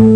The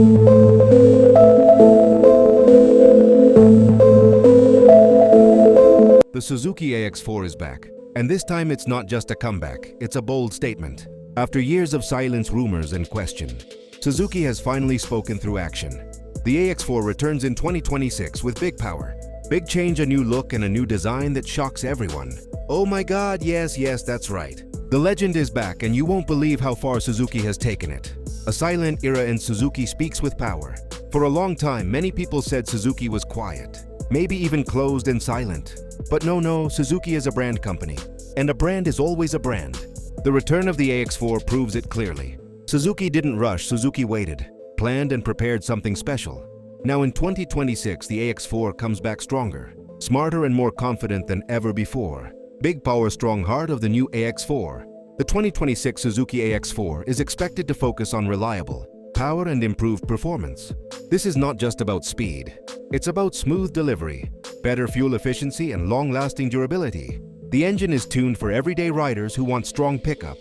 Suzuki AX4 is back, and this time it's not just a comeback, it's a bold statement. After years of silence, rumors, and question, Suzuki has finally spoken through action. The AX4 returns in 2026 with big power, big change, a new look, and a new design that shocks everyone. Oh my god, yes, that's right. The legend is back, and you won't believe how far Suzuki has taken it. A silent era in Suzuki speaks with power. For a long time, many people said Suzuki was quiet, maybe even closed and silent. But no, Suzuki is a brand company, and a brand is always a brand. The return of the AX4 proves it clearly. Suzuki didn't rush, Suzuki waited, planned and prepared something special. Now in 2026, the AX4 comes back stronger, smarter and more confident than ever before. Big power, strong heart of the new AX4. The 2026 Suzuki AX4 is expected to focus on reliable power and improved performance. This is not just about speed, it's about smooth delivery, better fuel efficiency, and long-lasting durability. The engine is tuned for everyday riders who want strong pickup,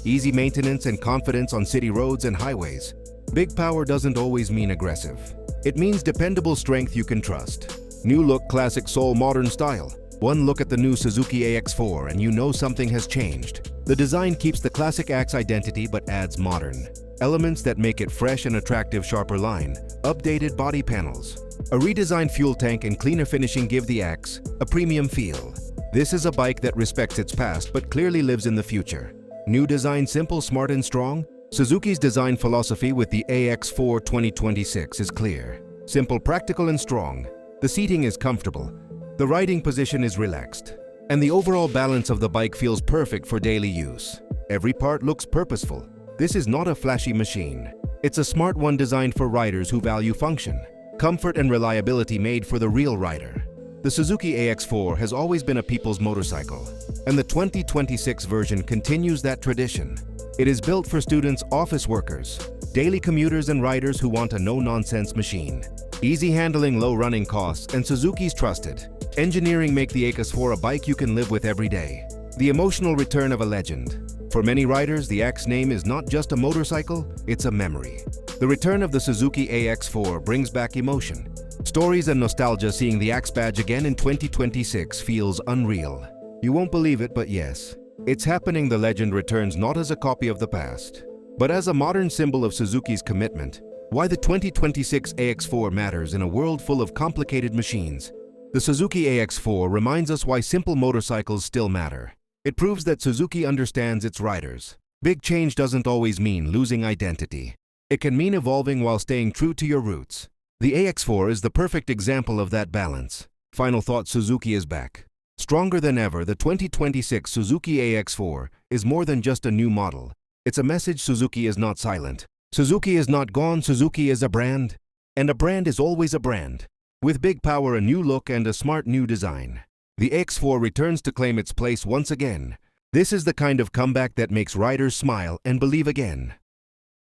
easy maintenance, and confidence on city roads and highways. Big power doesn't always mean aggressive. It means dependable strength you can trust. New look, classic soul, modern style. One look at the new Suzuki AX4 and you know something has changed. The design keeps the classic AX identity but adds modern elements that make it fresh and attractive. Sharper line, updated body panels, a redesigned fuel tank, and cleaner finishing give the AX a premium feel. This is a bike that respects its past but clearly lives in the future. New design, simple, smart, and strong. Suzuki's design philosophy with the AX4 2026 is clear. Simple, practical, and strong. The seating is comfortable, the riding position is relaxed, and the overall balance of the bike feels perfect for daily use. Every part looks purposeful. This is not a flashy machine. It's a smart one designed for riders who value function, comfort, and reliability, made for the real rider. The Suzuki AX4 has always been a people's motorcycle, and the 2026 version continues that tradition. It is built for students, office workers, daily commuters, and riders who want a no-nonsense machine. Easy handling, low running costs, and Suzuki's trusted engineering make the AX4 a bike you can live with every day. The emotional return of a legend. For many riders, the AX name is not just a motorcycle, it's a memory. The return of the Suzuki AX4 brings back emotion, stories, and nostalgia. Seeing the AX badge again in 2026 feels unreal. You won't believe it, but yes, it's happening. The legend returns not as a copy of the past, but as a modern symbol of Suzuki's commitment. Why the 2026 AX4 matters in a world full of complicated machines. The Suzuki AX4 reminds us why simple motorcycles still matter. It proves that Suzuki understands its riders. Big change doesn't always mean losing identity. It can mean evolving while staying true to your roots. The AX4 is the perfect example of that balance. Final thought: Suzuki is back. Stronger than ever, the 2026 Suzuki AX4 is more than just a new model. It's a message: Suzuki is not silent. Suzuki is not gone. Suzuki is a brand. And a brand is always a brand. With big power, a new look, and a smart new design, the AX4 returns to claim its place once again. This is the kind of comeback that makes riders smile and believe again.